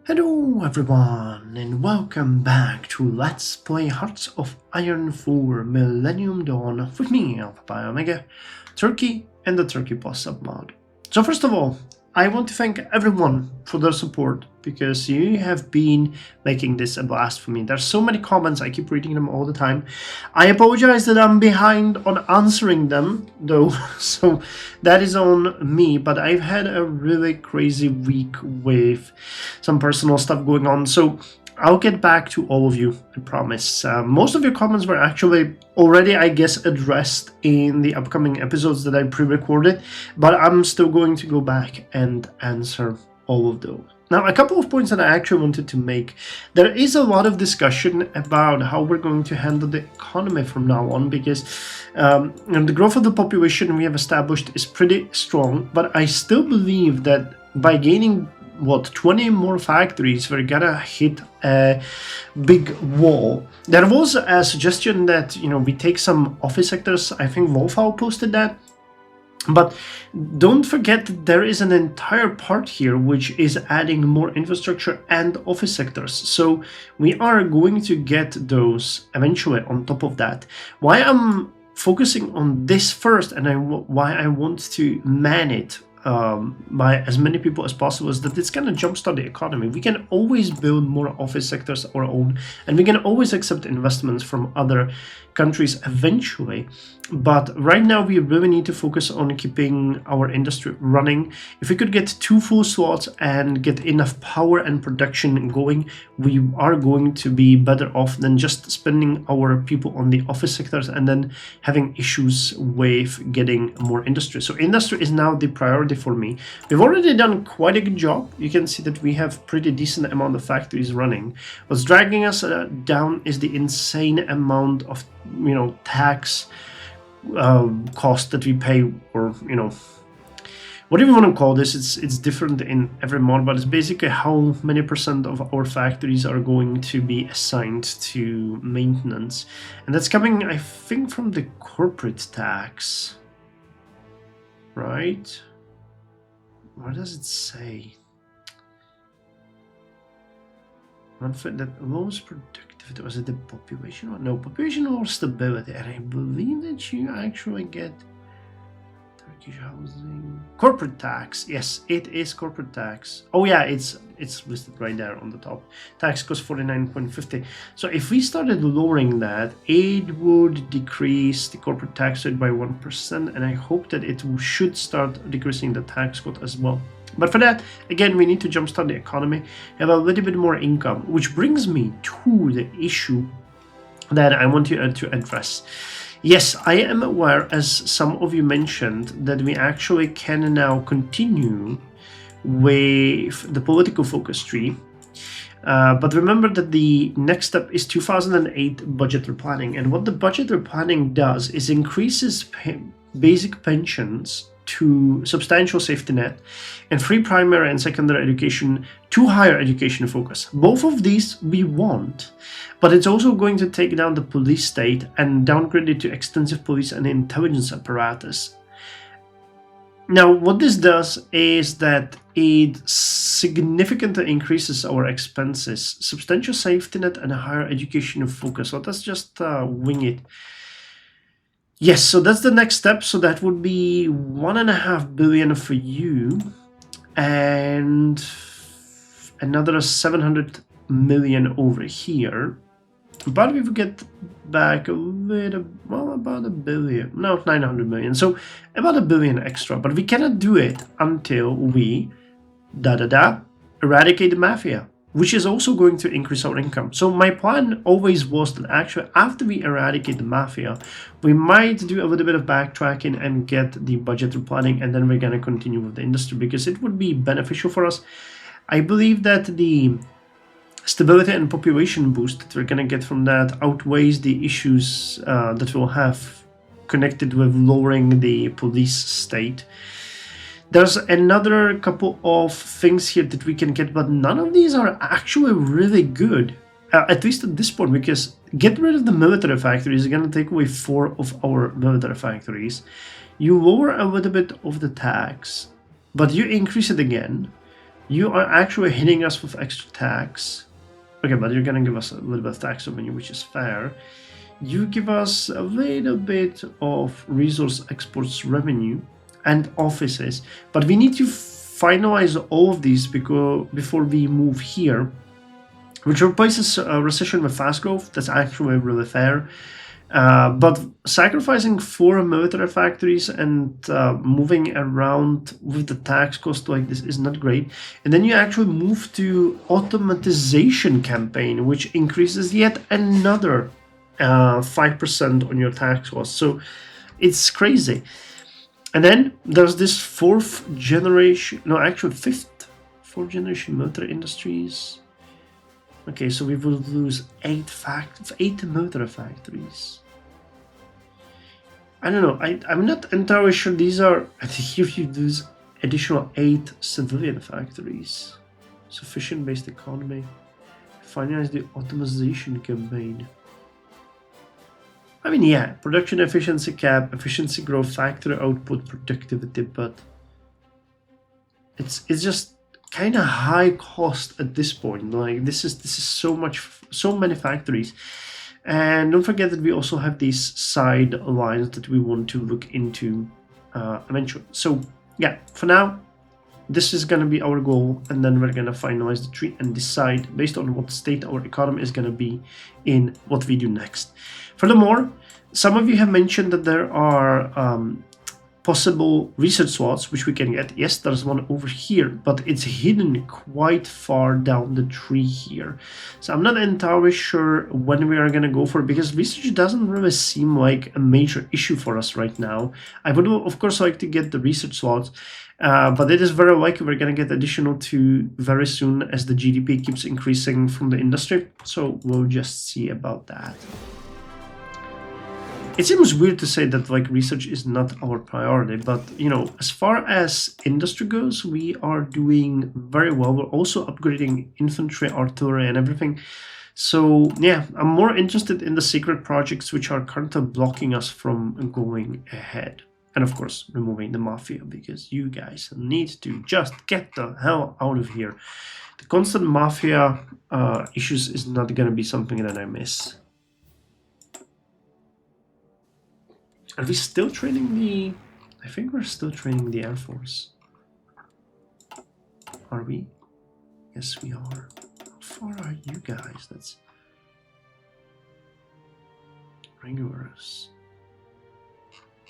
Hello everyone and welcome back to Let's Play Hearts of Iron 4 Millennium Dawn with me, Alpha by Omega, Turkey and the Turkey Plus submod. So first of all, I want to thank everyone for their support because you have been making this a blast for me. There's so many comments, I keep reading them all the time. I apologize that I'm behind on answering them though, so that is on me, but I've had a really crazy week with some personal stuff going on, so I'll get back to all of you, I promise. Most of your comments were actually already, I guess, addressed in the upcoming episodes that I pre-recorded, but I'm still going to go back and answer all of those. Now, a couple of points that I actually wanted to make. There is a lot of discussion about how we're going to handle the economy from now on because the growth of the population we have established is pretty strong, but I still believe that by gaining 20 more factories, we're gonna hit a big wall. There was a suggestion that we take some office sectors. I think Wolfhow posted that, but don't forget that there is an entire part here which is adding more infrastructure and office sectors, so we are going to get those eventually on top of that. Why I'm focusing on this first and why I want to man it by as many people as possible is that it's going to jumpstart the economy. We can always build more office sectors our own, and we can always accept investments from other countries eventually. But right now we really need to focus on keeping our industry running. If we could get 2 full slots and get enough power and production going, we are going to be better off than just spending our people on the office sectors and then having issues with getting more industry. So industry is now the priority for me. We've already done quite a good job. You can see that we have pretty decent amount of factories running. What's dragging us down is the insane amount of tax cost that we pay, or whatever you want to call this. It's different in every mod, but it's basically how many percent of our factories are going to be assigned to maintenance, and that's coming, I think, from the corporate tax, right? What does it say? That lowest productivity, was it the population or no? Population or stability, and I believe that you actually get Turkish housing, corporate tax. Yes, it is corporate tax. Oh yeah, it's listed right there on the top. Tax cost 49.50. So if we started lowering that, it would decrease the corporate tax rate by 1%, and I hope that it should start decreasing the tax code as well. But for that, again, we need to jumpstart the economy, have a little bit more income, which brings me to the issue that I want you to address. Yes, I am aware, as some of you mentioned, that we actually can now continue with the political focus tree. But remember that the next step is 2008 budget replanning. And what the budget replanning does is increases basic pensions to substantial safety net and free primary and secondary education to higher education focus. Both of these we want, but it's also going to take down the police state and downgrade it to extensive police and intelligence apparatus. Now, what this does is that it significantly increases our expenses, substantial safety net and a higher education focus. So let's just wing it. Yes, so that's the next step. So that would be 1.5 billion for you and another 700 million over here. But we will get back a little, well, about 1 billion, no, 900 million. So about 1 billion extra, but we cannot do it until we eradicate the mafia, which is also going to increase our income. So my plan always was that actually after we eradicate the mafia, we might do a little bit of backtracking and get the budget replanning, and then we're going to continue with the industry because it would be beneficial for us. I believe that the stability and population boost that we're going to get from that outweighs the issues that we'll have connected with lowering the police state. There's another couple of things here that we can get, but none of these are actually really good, at least at this point, because get rid of the military factories is going to take away 4 of our military factories. You lower a little bit of the tax, but you increase it again. You are actually hitting us with extra tax. Okay, but you're gonna give us a little bit of tax revenue, which is fair. You give us a little bit of resource exports revenue and offices, but we need to finalize all of these before we move here, which replaces recession with fast growth. That's actually really fair. But sacrificing 4 military factories and moving around with the tax cost like this is not great. And then you actually move to automatization campaign, which increases yet another 5% on your tax cost. So it's crazy. And then there's this fourth generation military industries. Okay, so we will lose 8 military factories. I don't know. I'm not entirely sure these are. I think here you lose additional 8 civilian factories. Sufficient based economy. Finance the optimization campaign. I mean, yeah, production efficiency cap, efficiency growth, factory output, productivity, but it's just kind of high cost at this point. Like this is so many factories. And don't forget that we also have these side lines that we want to look into eventually. So yeah, for now, this is going to be our goal, and then we're going to finalize the tree and decide based on what state our economy is going to be in what we do next. Furthermore, some of you have mentioned that there are possible research slots which we can get. Yes, there's one over here, but it's hidden quite far down the tree here. So I'm not entirely sure when we are going to go for it, because research doesn't really seem like a major issue for us right now. I would of course like to get the research slots, but it is very likely we're going to get additional 2 very soon as the GDP keeps increasing from the industry. So we'll just see about that. It seems weird to say that like research is not our priority, but you know, as far as industry goes, we are doing very well. We're also upgrading infantry, artillery, and everything. So yeah, I'm more interested in the secret projects which are currently blocking us from going ahead. And of course, removing the mafia, because you guys need to just get the hell out of here. The constant mafia issues is not going to be something that I miss. Are we still training the... I think we're still training the Air Force. Are we? Yes, we are. How far are you guys? That's... rigorous.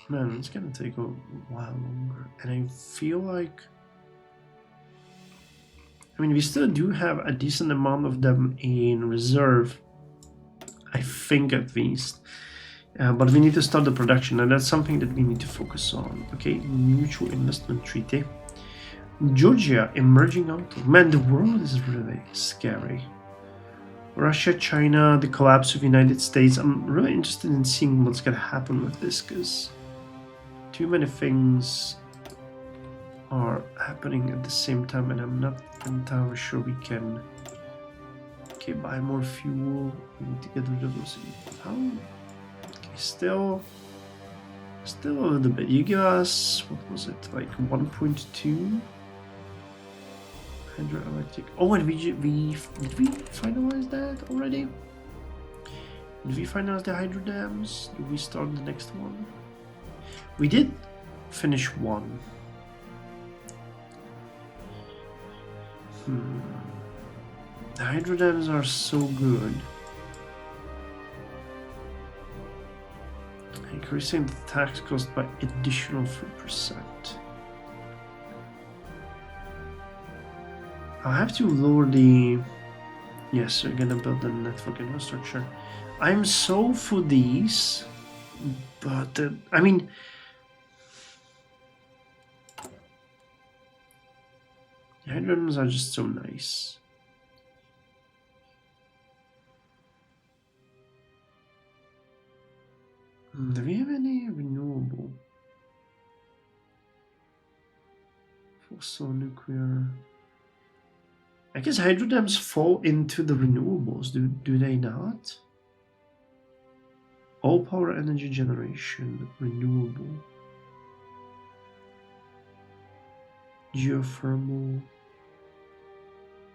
Man, it's gonna take a while longer. And I feel like... I mean, we still do have a decent amount of them in reserve. I think at least. But we need to start the production, and that's something that we need to focus on. Okay, mutual investment treaty. Georgia emerging out. Man, the world is really scary. Russia, China, the collapse of the United States. I'm really interested in seeing what's gonna happen with this, because too many things are happening at the same time, and I'm not entirely sure we can. Okay, buy more fuel. We need to get rid of those. How? Still a little bit. You give us, what was it, like 1.2 hydroelectric. Oh, and did we finalize that already? Did we finalize the hydro dams? Did we start the next one? We did finish one. The hydro dams are so good. Increasing the tax cost by additional 3%. I'll have to lower the... Yes, we're gonna build the network infrastructure. I'm so for these, but I mean... The hydrons are just so nice. Do we have any renewable? Fossil, nuclear. I guess hydro dams fall into the renewables, do they not? All power energy generation, renewable. Geothermal.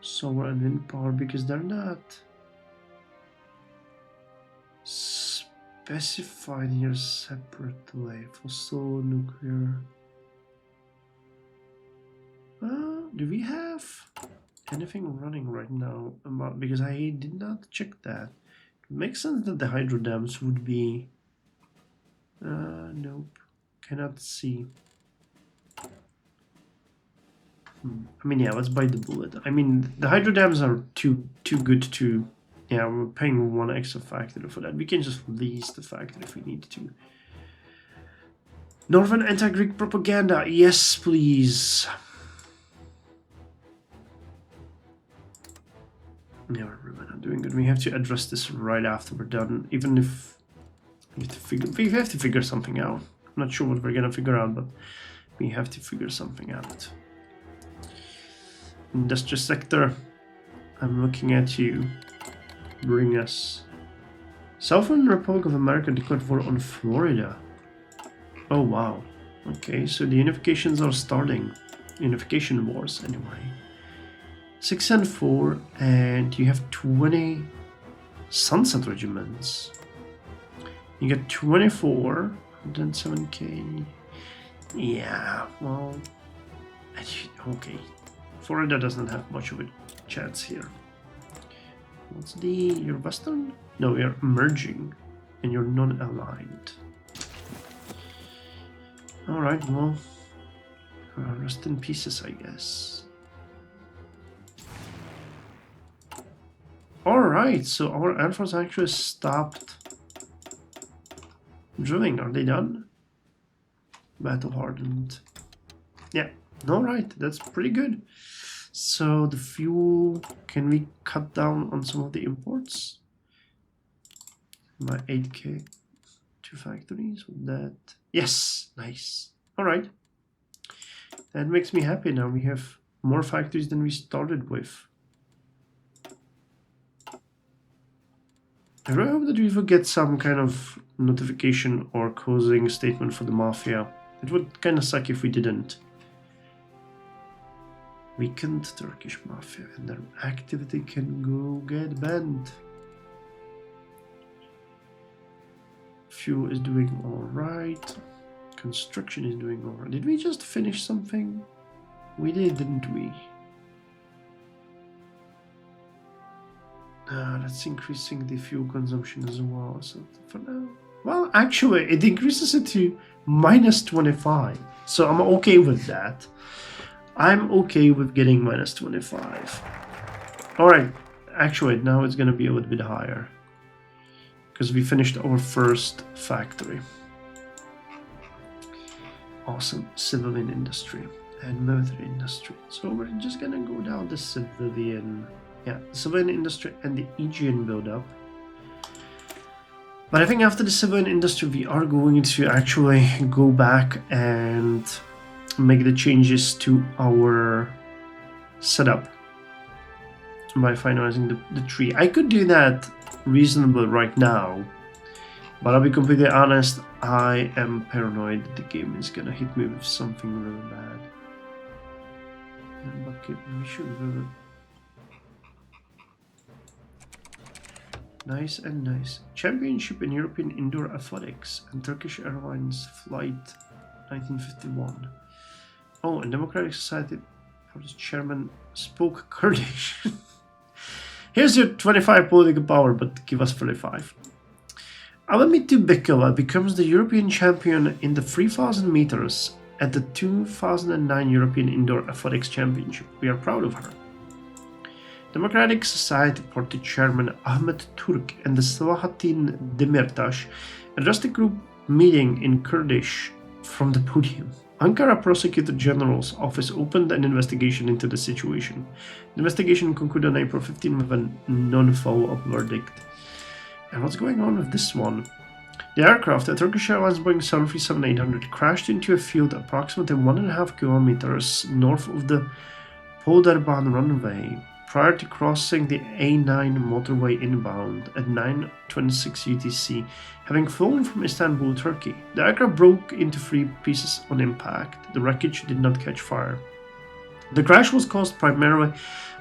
solar and wind power, because they're not specified here separately. Fossil, nuclear. Do we have anything running right now? Because I did not check that. It makes sense that the hydro dams would be. Nope, cannot see. I mean, yeah, let's bite the bullet. I mean, the hydro dams are too good to. Yeah, we're paying one extra factory for that. We can just lease the factory if we need to. Northern anti-Greek propaganda. Yes, please. Yeah, we're not doing good. We have to address this right after we're done. Even if we have to figure something out. I'm not sure what we're gonna figure out, but we have to figure something out. Industry sector. I'm looking at you. Bring us. Southern Republic of America declared war on Florida. Oh wow. Okay, so the unifications are starting. Unification wars, anyway. 6 and 4, and you have 20 sunset regiments. You get 24, 107k. Yeah, well, okay. Florida doesn't have much of a chance here. What's you're Western? No, you're emerging, and you're non-aligned. Alright, well, rest in pieces, I guess. Alright, so our Air Force actually stopped drilling. Are they done? Battle hardened. Yeah, alright, that's pretty good. So the fuel, can we cut down on some of the imports? My 8k, 2 factories with that. Yes, nice. Alright. That makes me happy now. We have more factories than we started with. I really hope that we will get some kind of notification or closing statement for the Mafia. It would kind of suck if we didn't. Weakened Turkish Mafia, and their activity can go get banned. Fuel is doing alright. Construction is doing alright. Did we just finish something? We did, didn't we? That's increasing the fuel consumption as well. So for now, well, actually, it increases it to minus 25. So I'm okay with that. I'm okay with getting minus 25. Alright, actually, now it's gonna be a little bit higher. Because we finished our first factory. Awesome. Civilian industry and military industry. So we're just gonna go down the civilian... Yeah, civilian industry and the Aegean build-up. But I think after the civilian industry, we are going to actually go back and make the changes to our setup by finalizing the tree. I could do that reasonable right now, but I'll be completely honest, I am paranoid that the game is gonna hit me with something really bad. Bucket, we should build it. Nice and nice. Championship in European Indoor Athletics and Turkish Airlines Flight 1951. Oh, and Democratic Society for the chairman spoke Kurdish. Here's your 25 political power, but give us 35. Alamittu Bekova becomes the European champion in the 3000 meters at the 2009 European Indoor Athletics Championship. We are proud of her. Democratic Society Party Chairman Ahmet Turk and the Selahattin Demirtas addressed a group meeting in Kurdish from the podium. Ankara Prosecutor General's office opened an investigation into the situation. The investigation concluded on April 15 with a non-follow-up verdict. And what's going on with this one? The aircraft, a Turkish Airlines Boeing 737-800, crashed into a field approximately 1.5 kilometers north of the Polderban runway prior to crossing the A9 motorway inbound at 9:26 UTC, having flown from Istanbul, Turkey. The aircraft broke into 3 pieces on impact. The wreckage did not catch fire. The crash was caused primarily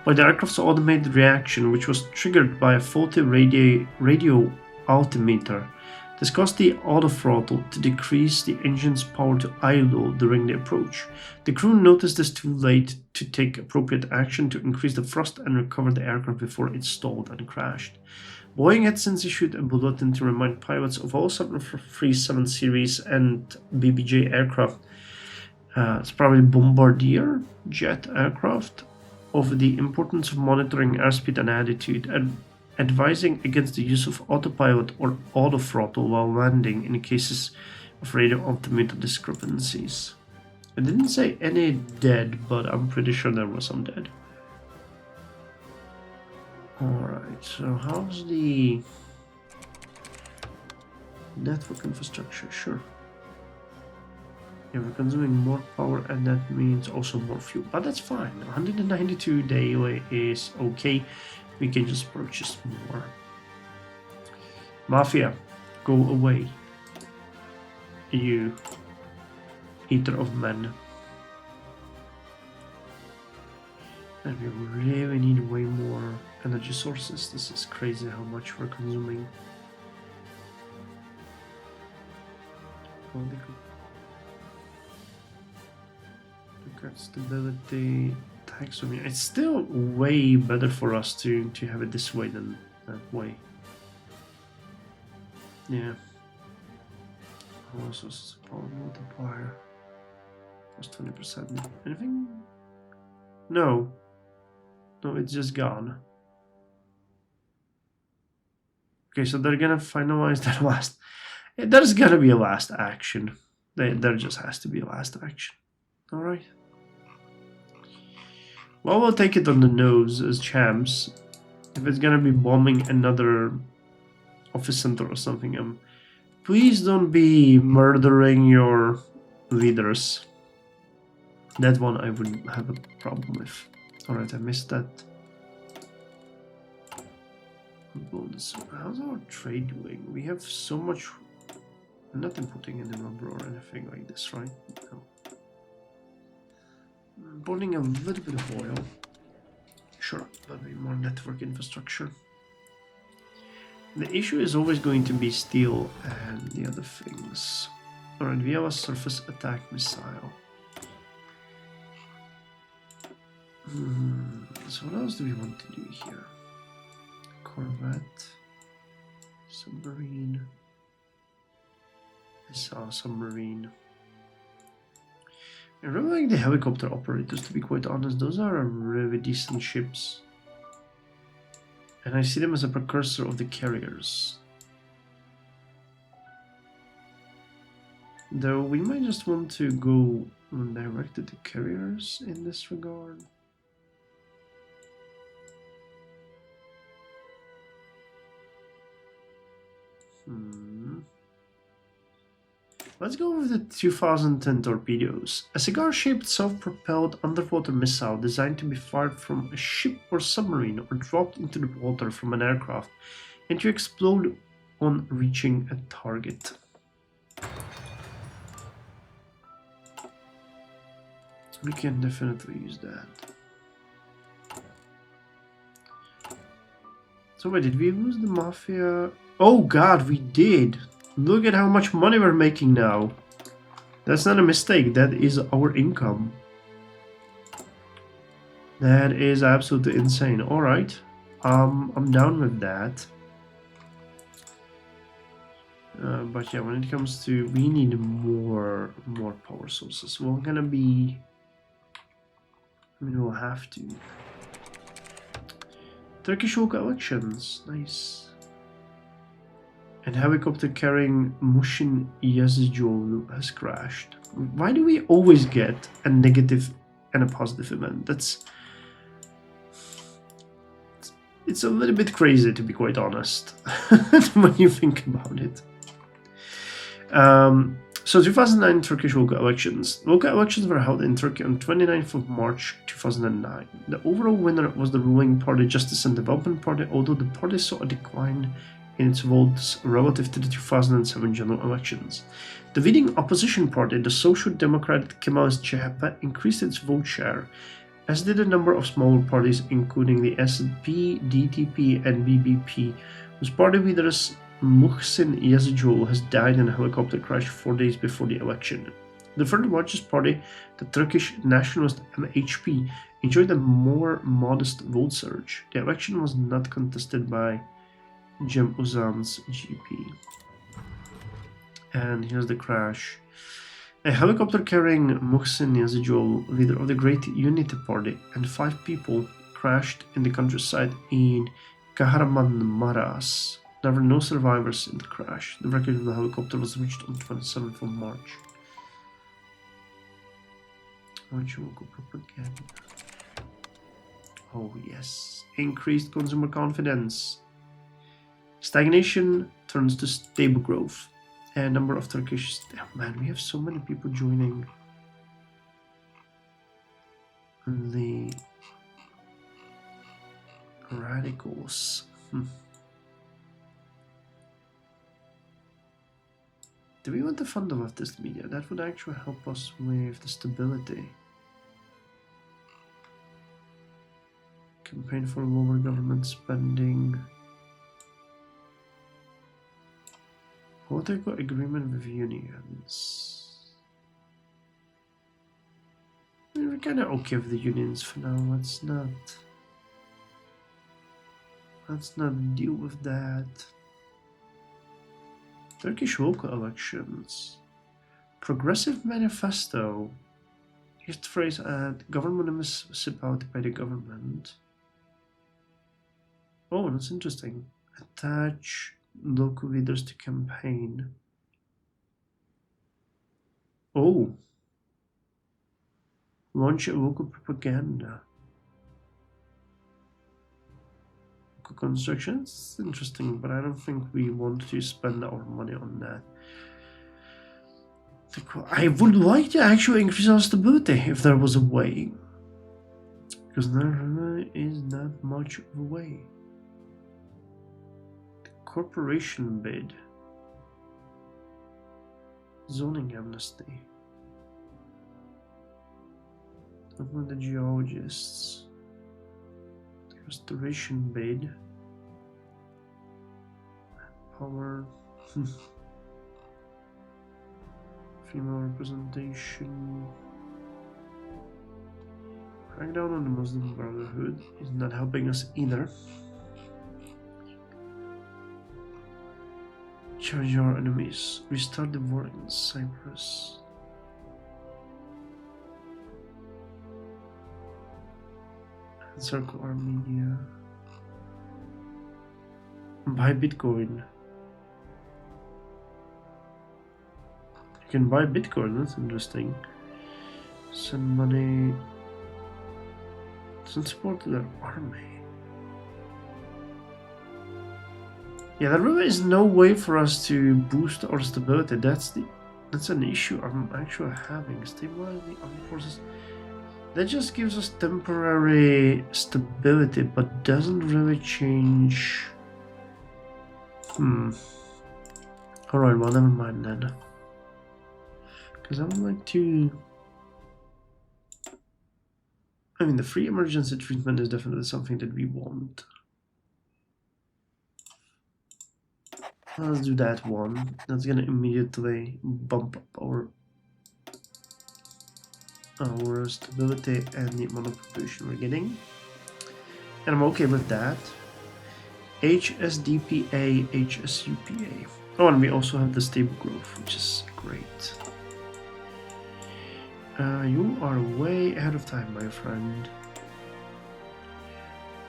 by the aircraft's automated reaction, which was triggered by a faulty radio altimeter. This caused the autothrottle to decrease the engine's power to idle during the approach. The crew noticed this too late to take appropriate action to increase the thrust and recover the aircraft before it stalled and crashed. Boeing had since issued a bulletin to remind pilots of all 737 series and BBJ aircraft, it's probably bombardier jet aircraft, of the importance of monitoring airspeed and attitude, and advising against the use of autopilot or autothrottle while landing in cases of radio altimeter discrepancies. It didn't say any dead, but I'm pretty sure there was some dead. Alright, so how's the network infrastructure? Sure. Yeah, we're consuming more power, and that means also more fuel, but that's fine. 192 daily is okay. We can just purchase more. Mafia, go away. You eater of men. And we really need way more energy sources. This is crazy how much we're consuming. Look at stability, taxonomy. It's still way better for us to have it this way than that way. Yeah. Also, power multiplier plus 20%. Anything? No. No, it's just gone. Okay, so they're gonna finalize that last. There's gonna be a last action. There just has to be a last action. All right. Well, we'll take it on the nose as champs. If it's gonna be bombing another office center or something, please don't be murdering your leaders. That one I wouldn't have a problem with. Alright, I missed that. Bonus. How's our trade doing? We have so much. I'm not inputting any number or anything like this, right? No. Burning a little bit of oil. Sure, there'll be more network infrastructure. The issue is always going to be steel and the other things. Alright, we have a surface attack missile. So what else do we want to do here? Corvette, submarine, missile submarine. I really like the helicopter operators, to be quite honest. Those are really decent ships. And I see them as a precursor of the carriers. Though we might just want to go directed to carriers in this regard. Let's go with the 2010 torpedoes. A cigar-shaped self-propelled underwater missile designed to be fired from a ship or submarine or dropped into the water from an aircraft and to explode on reaching a target. We can definitely use that. So wait, did we lose the Mafia? Oh god, we did! Look at how much money we're making now. That's not a mistake, that is our income. That is absolutely insane. Alright, I'm down with that. But yeah, when it comes to, we need more power sources. We're gonna be, I mean, we'll have to. Turkish local elections, nice. And helicopter carrying Mushin Yazıcıoğlu has crashed. Why do we always get a negative and a positive event? It's a little bit crazy, to be quite honest, when you think about it. So 2009 Turkish local elections. Local elections were held in Turkey on 29th of March 2009. The overall winner was the ruling party Justice and Development Party, although the party saw a decline in its votes relative to the 2007 general elections. The leading opposition party, the Social Democratic Kemalist CHP, increased its vote share as did a number of smaller parties, including the SDP, DTP, and BBP, whose party leaders Muhsin Yazıcıoğlu has died in a helicopter crash 4 days before the election. The third largest party, the Turkish nationalist MHP, enjoyed a more modest vote surge. The election was not contested by Cem Uzan's GP. And here's the crash. A helicopter carrying Muhsin Yazıcıoğlu, leader of the Great Unity Party, and 5 people crashed in the countryside in Kahramanmaraş. There were no survivors in the crash. The wreckage of the helicopter was reached on 27th of March. Propaganda. Oh yes, increased consumer confidence. Stagnation turns to stable growth. A number of Turkish... Oh man, we have so many people joining the radicals. Do we want to fund the leftist media? That would actually help us with the stability. Campaign for lower government spending. Political agreement with unions. We're kind of okay with the unions for now. Let's not deal with that. Turkish local elections. Progressive manifesto. Here's the phrase at government municipality by the government. Oh, that's interesting. Attach local leaders to campaign. Oh. Launch a local propaganda. Local construction. It's interesting, but I don't think we want to spend our money on that. I would like to actually increase our stability if there was a way. Because there really is not much of a way. Corporation bid. Zoning amnesty. Talking the geologists. The restoration bid. Power. Female representation. Crackdown on the Muslim Brotherhood is not helping us either. Charge our enemies. Restart the war in Cyprus. Encircle Armenia. Buy Bitcoin. You can buy Bitcoin, that's interesting. Send money. Send support to their army. Yeah, there really is no way for us to boost our stability. That's an issue I'm actually having. Stabilize the armed forces. That just gives us temporary stability, but doesn't really change. Alright, well, never mind then. Because I would like to... I mean, the free emergency treatment is definitely something that we want. Let's do that one. That's gonna immediately bump up our stability and the amount of population we're getting. And I'm okay with that. HSDPA, HSUPA. Oh, and we also have the stable growth, which is great. You are way ahead of time, my friend.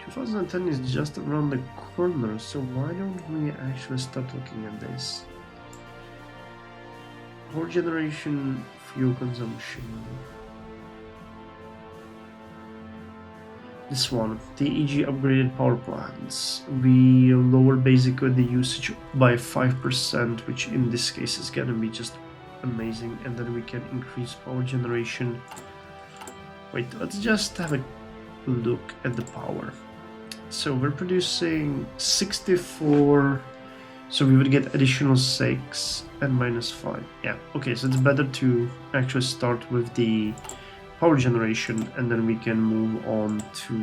2010 is just around the corner, so why don't we actually start looking at this? Power generation, fuel consumption. This one, TEG upgraded power plants. We lower basically the usage by 5%, which in this case is gonna be just amazing, and then we can increase power generation. Wait, let's just have a look at the power. So we're producing 64, so we would get additional 6 and minus 5. Yeah, okay, so it's better to actually start with the power generation, and then we can move on to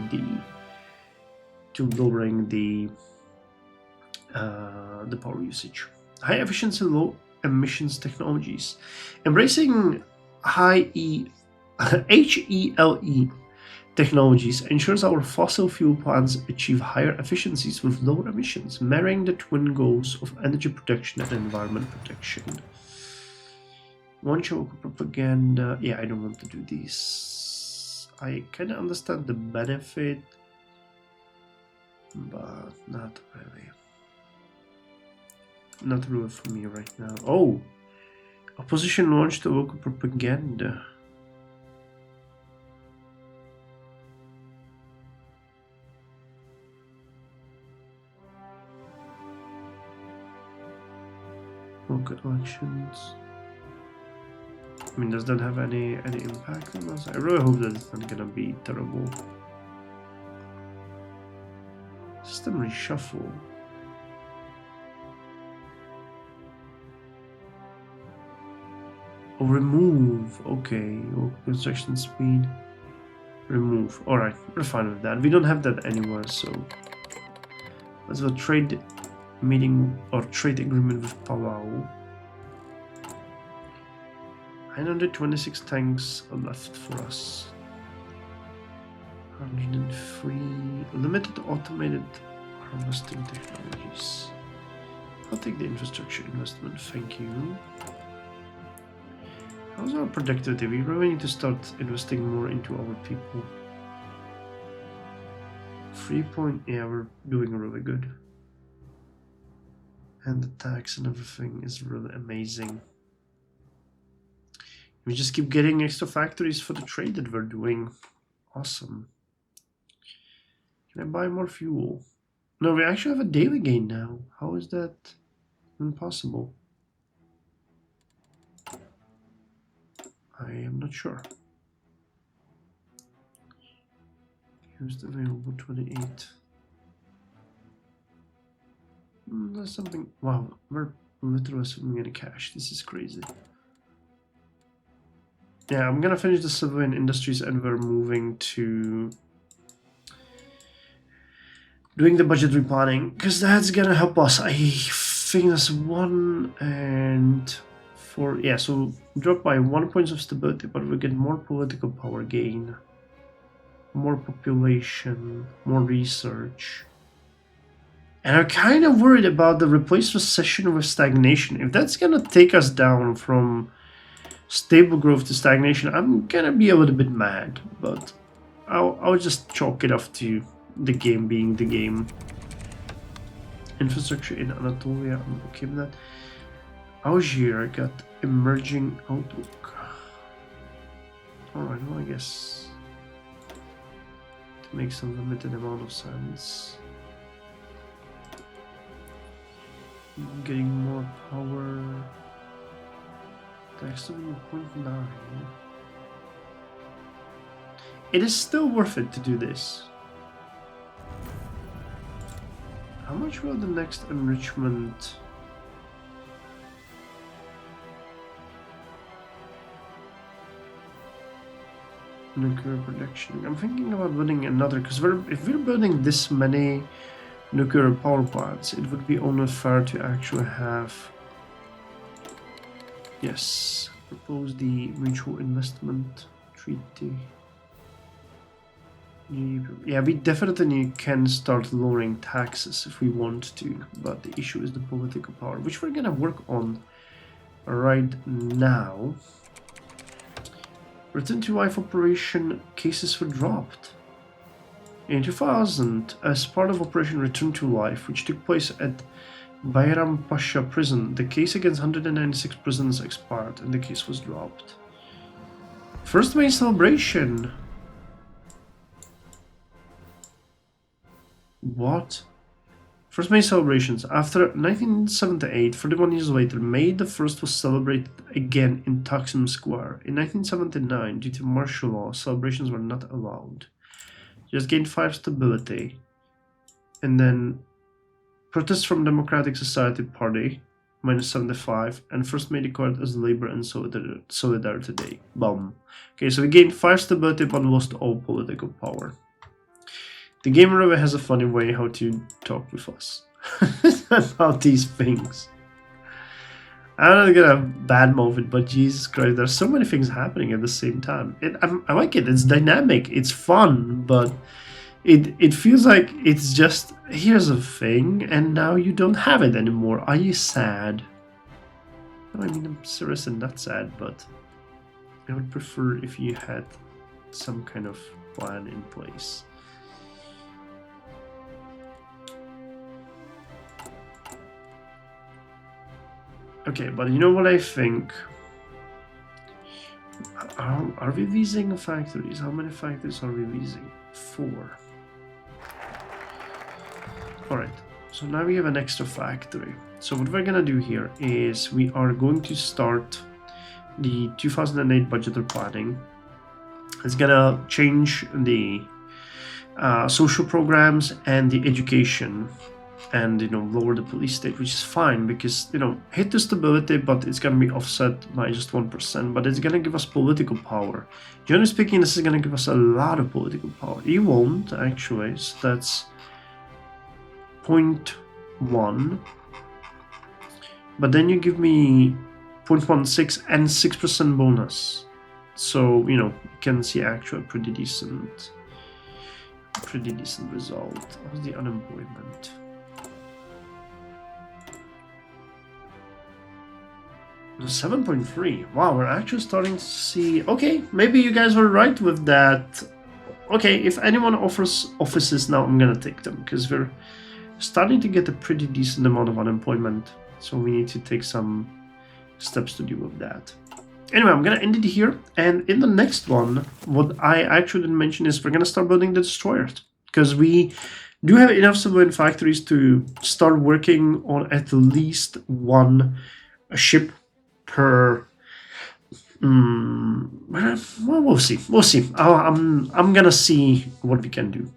lowering the power usage. High efficiency, low emissions technologies. Embracing HELE technologies ensures our fossil fuel plants achieve higher efficiencies with lower emissions, marrying the twin goals of energy protection and environment protection. One show propaganda. Yeah, I don't want to do these. I kind of understand the benefit, but not really. Not really for me right now. Oh! Opposition launched a local propaganda. Local elections. I mean, does that have any impact on us? I really hope that it's not gonna be terrible. System reshuffle. Oh, remove. Okay. Local construction speed. Remove. Alright, we're fine with that. We don't have that anywhere, so let's go trade meeting or trade agreement with Palau. 926 tanks are left for us. 103 limited automated harvesting technologies. I'll take the infrastructure investment, thank you. How's our productivity? We really need to start investing more into our people. 3 point, yeah, we're doing really good. And the tax and everything is really amazing. We just keep getting extra factories for the trade that we're doing. Awesome. Can I buy more fuel? No, we actually have a daily gain now. How is that impossible? I am not sure. Here's the available 28. There's something. Wow, we're literally swimming in cash. This is crazy. Yeah, I'm gonna finish the civilian industries and we're moving to doing the budgetary planning because that's gonna help us. I think that's 1 and 4. Yeah, so drop by 1 point of stability, but we get more political power gain, more population, more research. And I'm kind of worried about the replace recession with stagnation. If that's gonna take us down from stable growth to stagnation, I'm gonna be a little bit mad, but I'll just chalk it off to the game being the game. Infrastructure in Anatolia, I'm okay with that. Algiers got emerging outlook. Alright, well I guess it makes a limited amount of sense. Getting more power. Tax 7.9. It is still worth it to do this. How much will the next enrichment? Nuclear production. I'm thinking about building another, because if we're building this many nuclear power plants, it would be only fair to actually have. Yes, propose the mutual investment treaty. Yeah, we definitely can start lowering taxes if we want to, but the issue is the political power, which we're gonna work on right now. Return to life operation cases were dropped. In 2000, as part of Operation Return to Life, which took place at Bayram Pasha prison, the case against 196 prisoners expired and the case was dropped. First May celebration. What? First May celebrations. After 1978, 31 years later, May the 1st was celebrated again in Taksim Square. In 1979, due to martial law, celebrations were not allowed. Just gained 5 stability. And then protests from Democratic Society Party, minus 75, and first made a card as labor and solidarity day. Boom. Okay, so we gained 5 stability but lost all political power. The game really has a funny way how to talk with us about these things. I'm not gonna badmouth it, but Jesus Christ, there's so many things happening at the same time. I like it. It's dynamic. It's fun, but it feels like it's just, here's a thing, and now you don't have it anymore. Are you sad? No, I mean, I'm seriously not sad, but I would prefer if you had some kind of plan in place. Okay, but you know what I think? Are we leasing factories? How many factories are we leasing? 4. Alright, so now we have an extra factory. So what we're gonna do here is we are going to start the 2008 budgeter planning. It's gonna change the social programs and the education, and lower the police state, which is fine because hit the stability, but it's gonna be offset by just 1%, but it's gonna give us political power. Generally speaking, this is gonna give us a lot of political power. You won't actually, so that's 0.1, but then you give me 0.16 and 6% bonus, so you can see actually pretty decent result. How's the unemployment? 7.3. Wow, we're actually starting to see. Okay, maybe you guys were right with that. Okay, if anyone offers offices now, I'm gonna take them because we're starting to get a pretty decent amount of unemployment. So we need to take some steps to deal with that. Anyway, I'm gonna end it here, and in the next one, what I actually didn't mention is we're gonna start building the destroyers because we do have enough civilian factories to start working on at least one ship per. Well, we'll see. I'm gonna see what we can do.